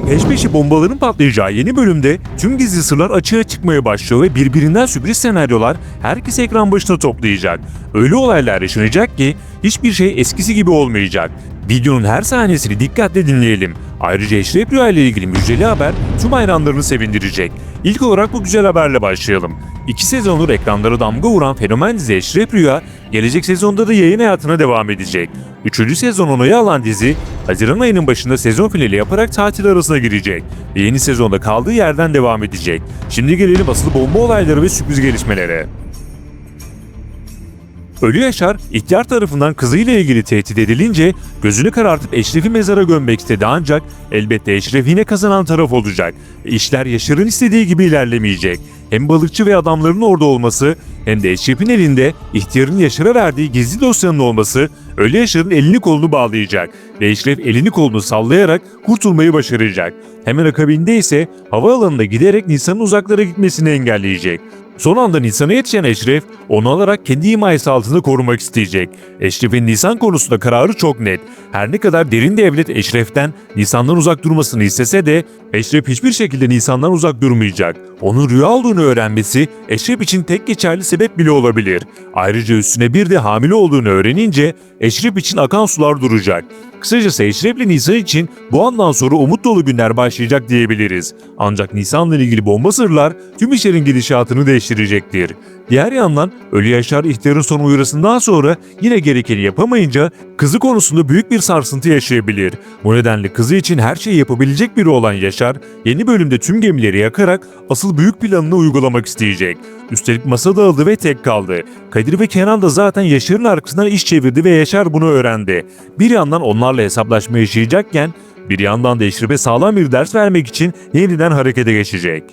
Peş peşe bombaların patlayacağı yeni bölümde tüm gizli sırlar açığa çıkmaya başlıyor ve birbirinden sürpriz senaryolar herkes ekran başına toplayacak. Öyle olaylar yaşanacak ki hiçbir şey eskisi gibi olmayacak. Videonun her sahnesini dikkatle dinleyelim. Ayrıca Eşref Rüya ile ilgili müjdeli haber tüm hayranlarını sevindirecek. İlk olarak bu güzel haberle başlayalım. 2 sezondur ekranlara damga vuran fenomen dizi Eşref Rüya, gelecek sezonda da yayın hayatına devam edecek. 3. sezon onayı alan dizi, Haziran ayının başında sezon finali yaparak tatil arasına girecek ve yeni sezonda kaldığı yerden devam edecek. Şimdi gelelim asıl bomba olayları ve sürpriz gelişmelere. Ölü Yaşar, ihtiyar tarafından kızıyla ilgili tehdit edilince gözünü karartıp Eşref'i mezara gömmek istedi ancak elbette Eşref yine kazanan taraf olacak. İşler Yaşar'ın istediği gibi ilerlemeyecek. Hem balıkçı ve adamların orada olması hem de Eşref'in elinde ihtiyarın Yaşar'a verdiği gizli dosyanın olması Ölü Yaşar'ın elini kolunu bağlayacak ve Eşref elini kolunu sallayarak kurtulmayı başaracak. Hemen akabinde ise havaalanına giderek Nisan'ın uzaklara gitmesini engelleyecek. Son anda Nisan'a yetişen Eşref, onu alarak kendi himayesi altında korumak isteyecek. Eşref'in Nisan konusunda kararı çok net. Her ne kadar derin devlet Eşref'ten Nisan'dan uzak durmasını istese de Eşref hiçbir şekilde Nisan'dan uzak durmayacak. Onun rüya olduğunu öğrenmesi Eşref için tek geçerli sebep bile olabilir. Ayrıca üstüne bir de hamile olduğunu öğrenince Eşref için akan sular duracak. Kısacası Eşref ile Nisan için bu andan sonra umut dolu günler başlayacak diyebiliriz. Ancak Nisan'la ilgili bomba sırlar tüm işlerin gidişatını değiştirecektir. Diğer yandan Ölü Yaşar ihtiyarın son uyarısından sonra yine gerekeni yapamayınca kızı konusunda büyük bir sarsıntı yaşayabilir. Bu nedenle kızı için her şeyi yapabilecek biri olan Yaşar yeni bölümde tüm gemileri yakarak asıl büyük planını uygulamak isteyecek. Üstelik masa dağıldı ve tek kaldı. Kadir ve Kenan da zaten Yaşar'ın arkasından iş çevirdi ve Yaşar bunu öğrendi. Bir yandan onlarla hesaplaşma yaşayacakken bir yandan da Eşref'e sağlam bir ders vermek için yeniden harekete geçecek.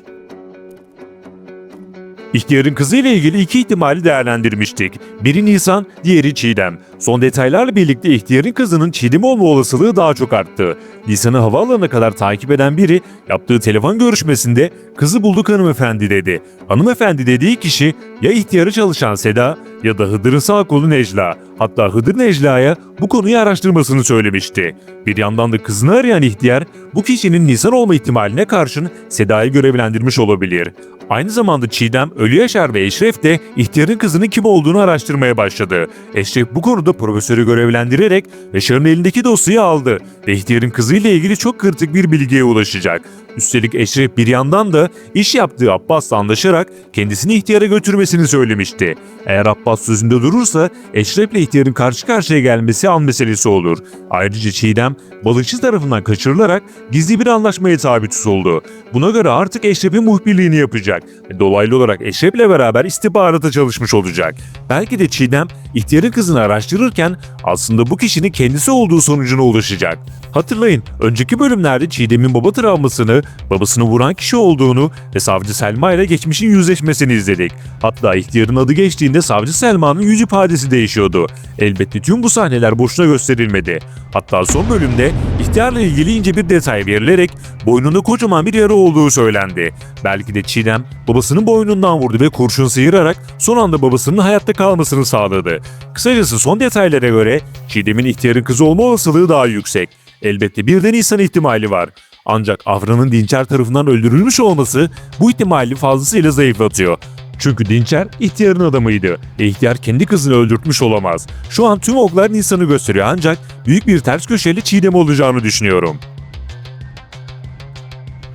İhtiyarın kızıyla ilgili iki ihtimali değerlendirmiştik. Biri Nisan, diğeri Çiğdem. Son detaylarla birlikte ihtiyarın kızının Çiğdem olma olasılığı daha çok arttı. Nisan'ı havaalanına kadar takip eden biri yaptığı telefon görüşmesinde "Kızı bulduk hanımefendi" dedi. Hanımefendi dediği kişi ya ihtiyarı çalışan Seda ya da Hıdır'ın sağ kolu Necla. Hatta Hıdır Necla'ya bu konuyu araştırmasını söylemişti. Bir yandan da kızını arayan ihtiyar bu kişinin Nisan olma ihtimaline karşın Seda'yı görevlendirmiş olabilir. Aynı zamanda Çiğdem, Ölü Yaşar ve Eşref de ihtiyarın kızının kim olduğunu araştırmaya başladı. Eşref bu konuda profesörü görevlendirerek Yaşar'ın elindeki dosyayı aldı ve ihtiyarın kızıyla ilgili çok kritik bir bilgiye ulaşacak. Üstelik Eşref bir yandan da iş yaptığı Abbas'la anlaşarak kendisini ihtiyara götürmesini söylemişti. Eğer Abbas sözünde durursa Eşref'le ihtiyarın karşı karşıya gelmesi an meselesi olur. Ayrıca Çiğdem balıkçı tarafından kaçırılarak gizli bir anlaşmaya tabi tutuldu. Buna göre artık Eşref'in muhbirliğini yapacak ve dolaylı olarak Eşref'le beraber istihbarata çalışmış olacak. Belki de Çiğdem ihtiyarın kızını araştırırken aslında bu kişinin kendisi olduğu sonucuna ulaşacak. Hatırlayın, önceki bölümlerde Çiğdem'in baba travmasını, babasını vuran kişi olduğunu ve Savcı Selma ile geçmişin yüzleşmesini izledik. Hatta ihtiyarın adı geçtiğinde Savcı Selma'nın yüz ifadesi değişiyordu. Elbette tüm bu sahneler boşuna gösterilmedi. Hatta son bölümde ihtiyarla ilgili ince bir detay verilerek boynunda kocaman bir yara olduğu söylendi. Belki de Çiğdem babasının boynundan vurdu ve kurşun sıyırarak son anda babasının hayatta kalmasını sağladı. Kısacası son detaylara göre Çiğdem'in ihtiyarın kızı olma olasılığı daha yüksek. Elbette bir de Nisan ihtimali var. Ancak Afra'nın Dinçer tarafından öldürülmüş olması bu ihtimali fazlasıyla zayıflatıyor. Çünkü Dinçer ihtiyarın adamıydı ve ihtiyar kendi kızını öldürtmüş olamaz. Şu an tüm oklar Nisan'ı gösteriyor ancak büyük bir ters köşeli Çiğdem olacağını düşünüyorum.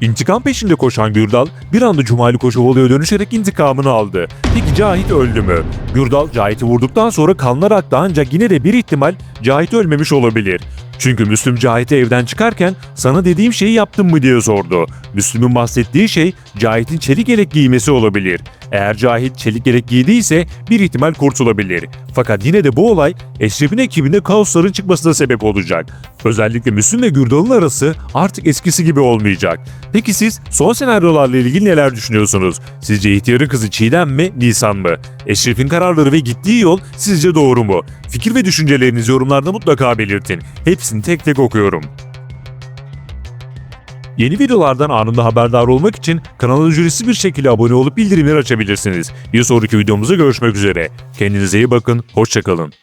İntikam peşinde koşan Gürdal bir anda Cumali Koçovalı'ya dönüşerek intikamını aldı. Peki Cahit öldü mü? Gürdal Cahit'i vurduktan sonra kanlar aktı ancak yine de bir ihtimal Cahit ölmemiş olabilir. Çünkü Müslüm Cahit'e evden çıkarken "Sana dediğim şeyi yaptın mı?" diye sordu. Müslüm'ün bahsettiği şey Cahit'in çelik yelek giymesi olabilir. Eğer Cahit çelik yelek giydiyse bir ihtimal kurtulabilir. Fakat yine de bu olay Eşref'in ekibinde kaosların çıkmasına sebep olacak. Özellikle Müslüm ve Gürdal'ın arası artık eskisi gibi olmayacak. Peki siz son senaryolarla ilgili neler düşünüyorsunuz? Sizce ihtiyarın kızı Çiğdem mi, Nisan mı? Eşref'in kararları ve gittiği yol sizce doğru mu? Fikir ve düşüncelerinizi yorumlarda mutlaka belirtin. Hepsini tek tek okuyorum. Yeni videolardan anında haberdar olmak için kanala ücretsiz bir şekilde abone olup bildirimleri açabilirsiniz. Bir sonraki videomuzda görüşmek üzere. Kendinize iyi bakın, hoşça kalın.